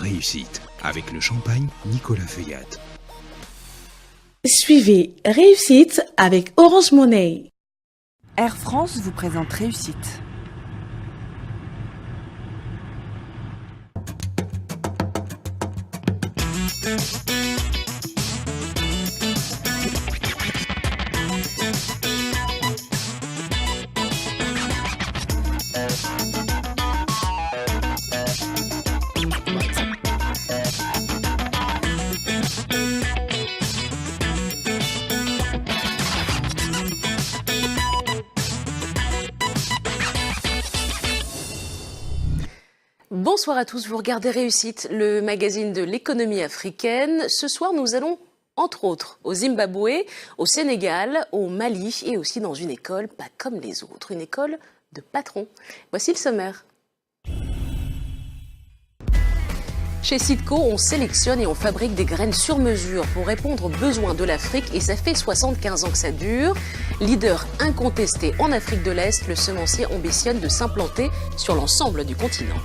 réussite avec le champagne Nicolas Feuillat. Suivez Réussite avec Orange Money. Air France vous présente Réussite. Bonsoir à tous, vous regardez Réussite, le magazine de l'économie africaine. Ce soir, nous allons, entre autres, au Zimbabwe, au Sénégal, au Mali et aussi dans une école pas comme les autres, une école de patrons. Voici le sommaire. Chez Citco, on sélectionne et on fabrique des graines sur mesure pour répondre aux besoins de l'Afrique et ça fait 75 ans que ça dure. Leader incontesté en Afrique de l'Est, le semencier ambitionne de s'implanter sur l'ensemble du continent.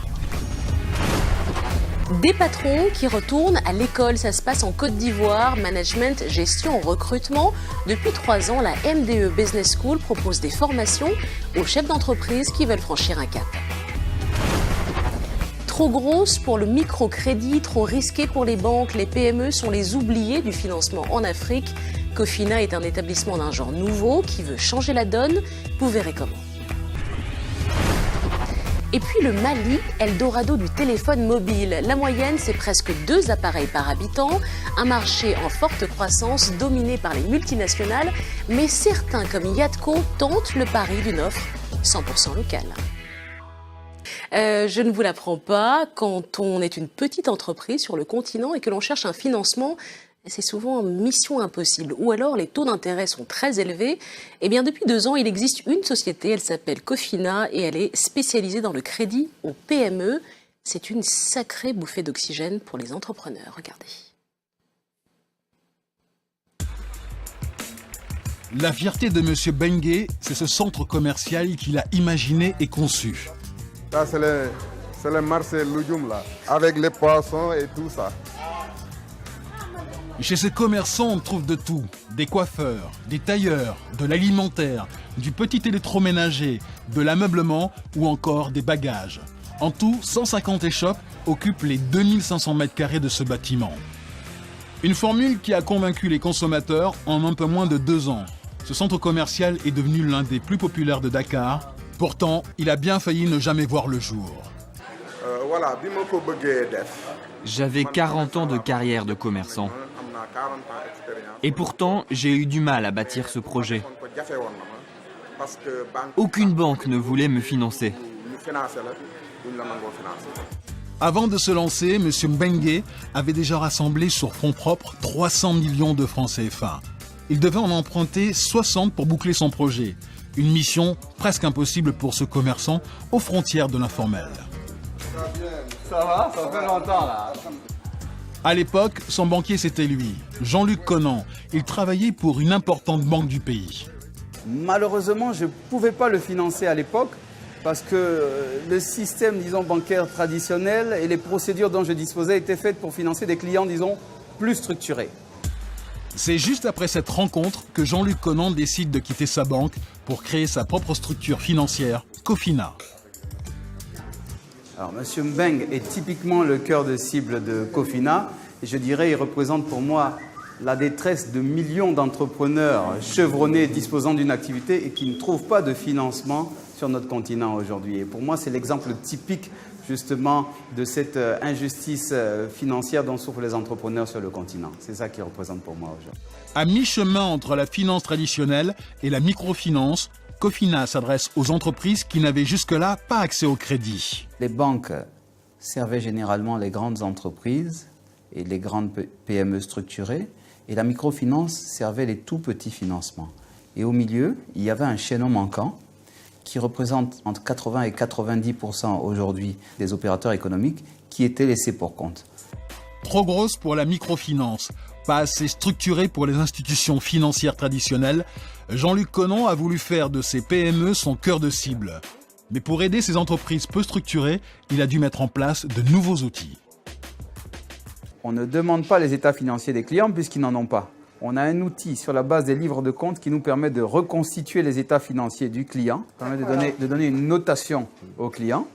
Des patrons qui retournent à l'école, ça se passe en Côte d'Ivoire, management, gestion, recrutement. Depuis 3 ans, la MDE Business School propose des formations aux chefs d'entreprise qui veulent franchir un cap. Trop grosse pour le microcrédit, trop risqué pour les banques, les PME sont les oubliés du financement en Afrique. Cofina est un établissement d'un genre nouveau qui veut changer la donne. Vous verrez comment. Et puis le Mali, Eldorado du téléphone mobile. La moyenne, c'est presque 2 appareils par habitant. Un marché en forte croissance dominé par les multinationales. Mais certains, comme Yatco, tentent le pari d'une offre 100% locale. Je ne vous l'apprends pas, quand on est une petite entreprise sur le continent et que l'on cherche un financement, c'est souvent mission impossible. Ou alors les taux d'intérêt sont très élevés. Eh bien, depuis 2 ans, il existe une société, elle s'appelle Cofina et elle est spécialisée dans le crédit aux PME. C'est une sacrée bouffée d'oxygène pour les entrepreneurs. Regardez. La fierté de M. Bengue, c'est ce centre commercial qu'il a imaginé et conçu. Ça, c'est le marché Loujoum, là, avec les poissons et tout ça. Chez ces commerçants, on trouve de tout. Des coiffeurs, des tailleurs, de l'alimentaire, du petit électroménager, de l'ameublement ou encore des bagages. En tout, 150 échoppes occupent les 2500 mètres carrés de ce bâtiment. Une formule qui a convaincu les consommateurs en un peu moins de 2 ans. Ce centre commercial est devenu l'un des plus populaires de Dakar. Pourtant, il a bien failli ne jamais voir le jour. J'avais 40 ans de carrière de commerçant. Et pourtant, j'ai eu du mal à bâtir ce projet. Aucune banque ne voulait me financer. Avant de se lancer, M. Bengue avait déjà rassemblé sur fonds propres 300 millions de francs CFA. Il devait en emprunter 60 pour boucler son projet. Une mission presque impossible pour ce commerçant aux frontières de l'informel. Ça va? Ça fait longtemps là. À l'époque, son banquier c'était lui, Jean-Luc Conan. Il travaillait pour une importante banque du pays. Malheureusement, je ne pouvais pas le financer à l'époque parce que le système, disons, bancaire traditionnel et les procédures dont je disposais étaient faites pour financer des clients, disons, plus structurés. C'est juste après cette rencontre que Jean-Luc Conan décide de quitter sa banque pour créer sa propre structure financière, Cofina. Alors, M. Mbeng est typiquement le cœur de cible de Cofina. Et je dirais, il représente pour moi la détresse de millions d'entrepreneurs chevronnés disposant d'une activité et qui ne trouvent pas de financement sur notre continent aujourd'hui. Et pour moi, c'est l'exemple typique justement de cette injustice financière dont souffrent les entrepreneurs sur le continent. C'est ça qui représente pour moi aujourd'hui. À mi-chemin entre la finance traditionnelle et la microfinance, Cofina s'adresse aux entreprises qui n'avaient jusque-là pas accès au crédit. Les banques servaient généralement les grandes entreprises et les grandes PME structurées, et la microfinance servait les tout petits financements. Et au milieu, il y avait un chaînon manquant qui représente entre 80 et 90% aujourd'hui des opérateurs économiques qui étaient laissés pour compte. Trop grosse pour la microfinance, pas assez structurée pour les institutions financières traditionnelles, Jean-Luc Conan a voulu faire de ces PME son cœur de cible. Mais pour aider ces entreprises peu structurées, il a dû mettre en place de nouveaux outils. On ne demande pas les états financiers des clients puisqu'ils n'en ont pas. On a un outil sur la base des livres de compte qui nous permet de reconstituer les états financiers du client, permet de donner une notation au client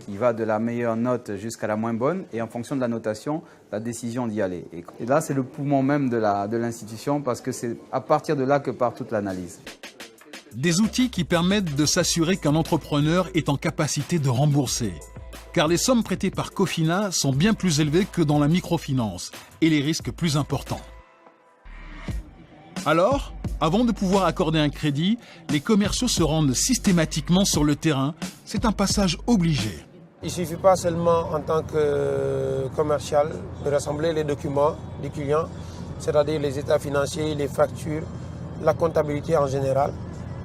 qui va de la meilleure note jusqu'à la moins bonne et en fonction de la notation, la décision d'y aller. Et là, c'est le poumon même de l'institution parce que c'est à partir de là que part toute l'analyse. Des outils qui permettent de s'assurer qu'un entrepreneur est en capacité de rembourser. Car les sommes prêtées par Cofina sont bien plus élevées que dans la microfinance et les risques plus importants. Alors, avant de pouvoir accorder un crédit, les commerciaux se rendent systématiquement sur le terrain. C'est un passage obligé. Il ne suffit pas seulement en tant que commercial de rassembler les documents du client, c'est-à-dire les états financiers, les factures, la comptabilité en général.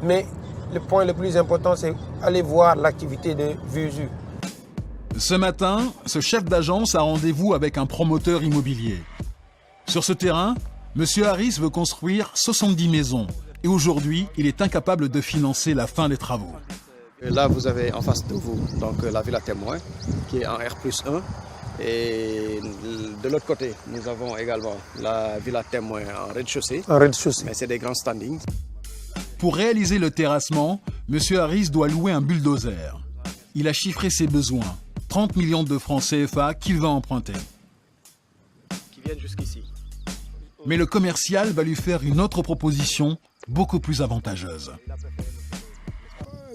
Mais le point le plus important, c'est aller voir l'activité de visu. Ce matin, ce chef d'agence a rendez-vous avec un promoteur immobilier. Sur ce terrain, M. Harris veut construire 70 maisons et aujourd'hui, il est incapable de financer la fin des travaux. Là, vous avez en face de vous donc, la Villa Témoin qui est en R+1 et de l'autre côté, nous avons également la Villa Témoin en rez-de-chaussée. Mais c'est des grands standings. Pour réaliser le terrassement, M. Harris doit louer un bulldozer. Il a chiffré ses besoins, 30 millions de francs CFA qu'il va emprunter. Qui viennent jusqu'ici. Mais le commercial va lui faire une autre proposition, beaucoup plus avantageuse.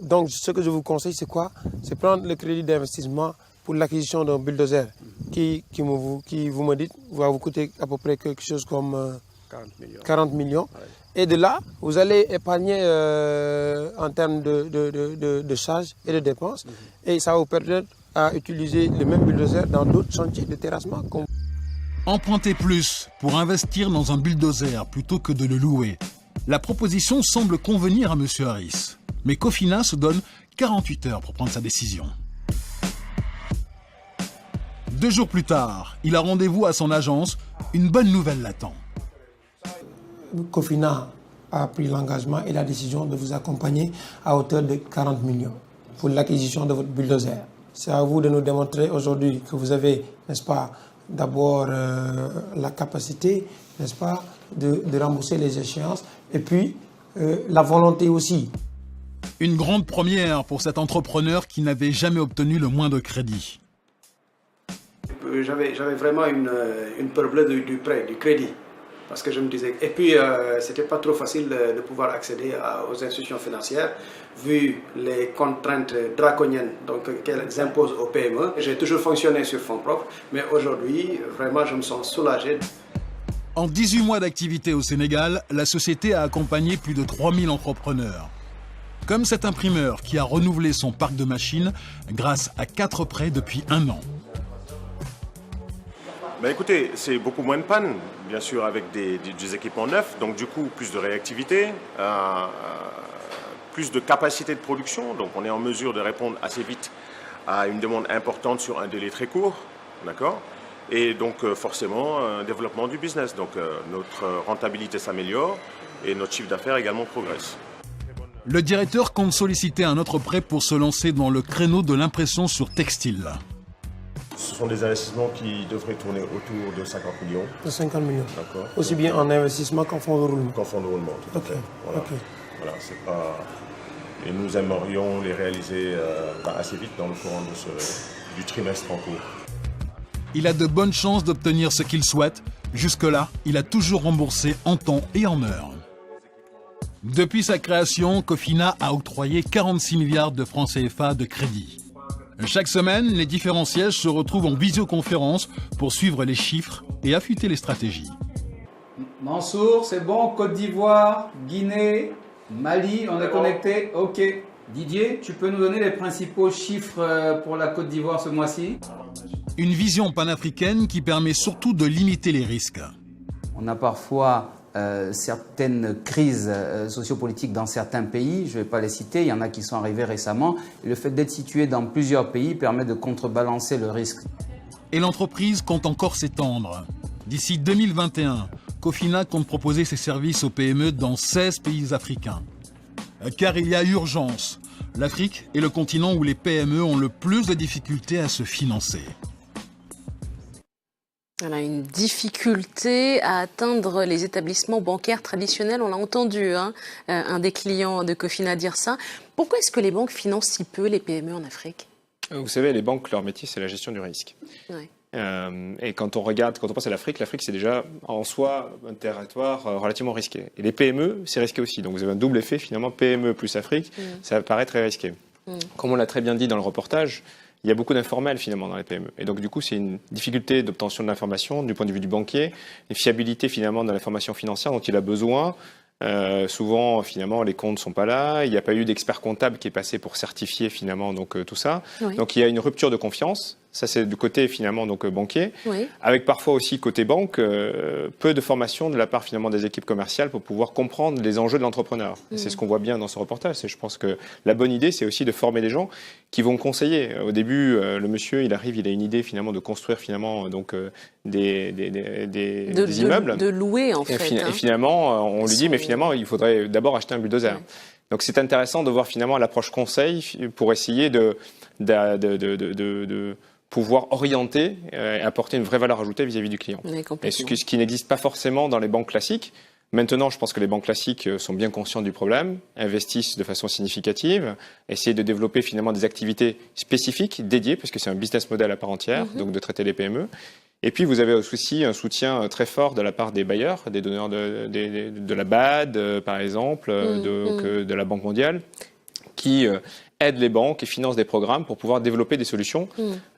Donc, ce que je vous conseille, c'est quoi? C'est prendre le crédit d'investissement pour l'acquisition d'un bulldozer qui, vous me dites, va vous coûter à peu près quelque chose comme 40 millions. Ouais. Et de là, vous allez épargner en termes de charges et de dépenses. Et ça va vous permettre à utiliser le même bulldozer dans d'autres chantiers de terrassement. Emprunter plus pour investir dans un bulldozer plutôt que de le louer. La proposition semble convenir à M. Harris. Mais Cofina se donne 48 heures pour prendre sa décision. 2 jours plus tard, il a rendez-vous à son agence. Une bonne nouvelle l'attend. Cofina a pris l'engagement et la décision de vous accompagner à hauteur de 40 millions pour l'acquisition de votre bulldozer. C'est à vous de nous démontrer aujourd'hui que vous avez, n'est-ce pas, d'abord la capacité, n'est-ce pas, de rembourser les échéances et puis la volonté aussi. Une grande première pour cet entrepreneur qui n'avait jamais obtenu le moindre crédit. J'avais vraiment une peur bleue du prêt, du crédit. Parce que je me disais... Et puis, c'était pas trop facile de pouvoir accéder aux institutions financières, vu les contraintes draconiennes qu'elles imposent aux PME. J'ai toujours fonctionné sur fonds propres, mais aujourd'hui, vraiment, je me sens soulagé. En 18 mois d'activité au Sénégal, la société a accompagné plus de 3000 entrepreneurs. Comme cet imprimeur qui a renouvelé son parc de machines grâce à 4 prêts depuis 1 an. Ben écoutez, c'est beaucoup moins de panne, bien sûr, avec des équipements neufs, donc du coup, plus de réactivité, plus de capacité de production, donc on est en mesure de répondre assez vite à une demande importante sur un délai très court, d'accord ? Et donc forcément, un développement du business, donc notre rentabilité s'améliore et notre chiffre d'affaires également progresse. Le directeur compte solliciter un autre prêt pour se lancer dans le créneau de l'impression sur textile. Ce sont des investissements qui devraient tourner autour de 50 millions. De 50 millions. D'accord. Aussi bien en investissement qu'en fonds de roulement. Qu'en fonds de roulement, tout à fait. Voilà, c'est pas... Et nous aimerions les réaliser assez vite dans le courant du trimestre en cours. Il a de bonnes chances d'obtenir ce qu'il souhaite. Jusque-là, il a toujours remboursé en temps et en heure. Depuis sa création, Cofina a octroyé 46 milliards de francs CFA de crédit. Chaque semaine, les différents sièges se retrouvent en visioconférence pour suivre les chiffres et affûter les stratégies. Mansour, c'est bon, Côte d'Ivoire, Guinée, Mali, on est connecté, ok. Didier, tu peux nous donner les principaux chiffres pour la Côte d'Ivoire ce mois-ci? Une vision panafricaine qui permet surtout de limiter les risques. On a parfois certaines crises sociopolitiques dans certains pays, je ne vais pas les citer, il y en a qui sont arrivés récemment. Et le fait d'être situé dans plusieurs pays permet de contrebalancer le risque. Et l'entreprise compte encore s'étendre. D'ici 2021, Cofina compte proposer ses services aux PME dans 16 pays africains. Car il y a urgence. L'Afrique est le continent où les PME ont le plus de difficultés à se financer. Elle a une difficulté à atteindre les établissements bancaires traditionnels, on l'a entendu, hein, un des clients de Cofina dire ça. Pourquoi est-ce que les banques financent si peu les PME en Afrique? Vous savez, les banques, leur métier, c'est la gestion du risque. Ouais. Et quand on pense à l'Afrique c'est déjà en soi un territoire relativement risqué. Et les PME, c'est risqué aussi. Donc vous avez un double effet finalement, PME plus Afrique, ça paraît très risqué. Comme on l'a très bien dit dans le reportage, il y a beaucoup d'informels finalement dans les PME. Et donc du coup, c'est une difficulté d'obtention de l'information du point de vue du banquier, une fiabilité finalement de l'information financière dont il a besoin. Souvent, finalement, les comptes ne sont pas là. Il n'y a pas eu d'expert comptable qui est passé pour certifier finalement tout ça. Oui. Donc il y a une rupture de confiance. Ça, c'est du côté finalement banquier, oui. Avec parfois aussi côté banque peu de formation de la part finalement des équipes commerciales pour pouvoir comprendre les enjeux de l'entrepreneur. C'est ce qu'on voit bien dans ce reportage. Je pense que la bonne idée, c'est aussi de former des gens qui vont conseiller. Au début, le monsieur, il arrive, il a une idée finalement de construire finalement des immeubles, de louer en fait. Et finalement, on lui dit, mais finalement, il faudrait d'abord acheter un bulldozer. Ouais. Donc c'est intéressant de voir finalement l'approche conseil pour essayer de pouvoir orienter et apporter une vraie valeur ajoutée vis-à-vis du client. Et ce qui n'existe pas forcément dans les banques classiques. Maintenant, je pense que les banques classiques sont bien conscientes du problème, investissent de façon significative, essayent de développer finalement des activités spécifiques, dédiées, parce que c'est un business model à part entière, donc de traiter les PME. Et puis, vous avez aussi un soutien très fort de la part des bailleurs, des donneurs de la BAD, par exemple, de la Banque mondiale, qui aident les banques et financent des programmes pour pouvoir développer des solutions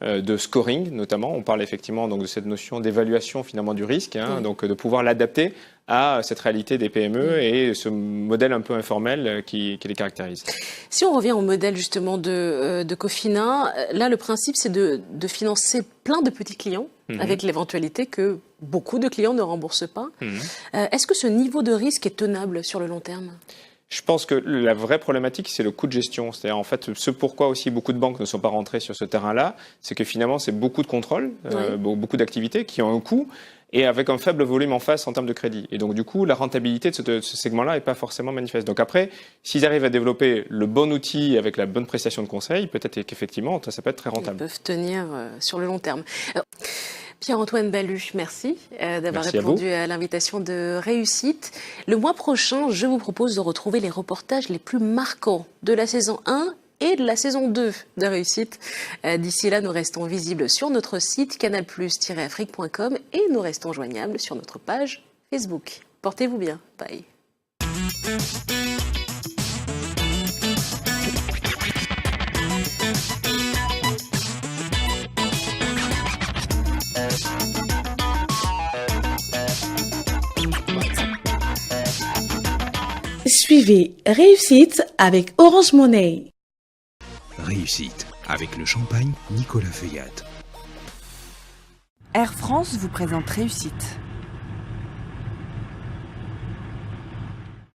de scoring, notamment. On parle effectivement de cette notion d'évaluation finalement du risque, donc de pouvoir l'adapter à cette réalité des PME et ce modèle un peu informel qui les caractérise. Si on revient au modèle justement de Cofina, là le principe c'est de financer plein de petits clients avec l'éventualité que beaucoup de clients ne remboursent pas. Est-ce que ce niveau de risque est tenable sur le long terme ? Je pense que la vraie problématique, c'est le coût de gestion. C'est-à-dire, en fait, ce pourquoi aussi beaucoup de banques ne sont pas rentrées sur ce terrain-là, c'est que finalement, c'est beaucoup de contrôles, beaucoup d'activités qui ont un coût et avec un faible volume en face en termes de crédit. Et donc, du coup, la rentabilité de ce segment-là n'est pas forcément manifeste. Donc après, s'ils arrivent à développer le bon outil avec la bonne prestation de conseil, peut-être qu'effectivement, ça peut être très rentable. Ils peuvent tenir sur le long terme. Pierre-Antoine Ballu, merci d'avoir répondu à l'invitation de Réussite. Le mois prochain, je vous propose de retrouver les reportages les plus marquants de la saison 1 et de la saison 2 de Réussite. D'ici là, nous restons visibles sur notre site canalplus-afrique.com et nous restons joignables sur notre page Facebook. Portez-vous bien. Bye. Suivez Réussite avec Orange Money. Réussite avec le champagne Nicolas Feuillatte. Air France vous présente Réussite.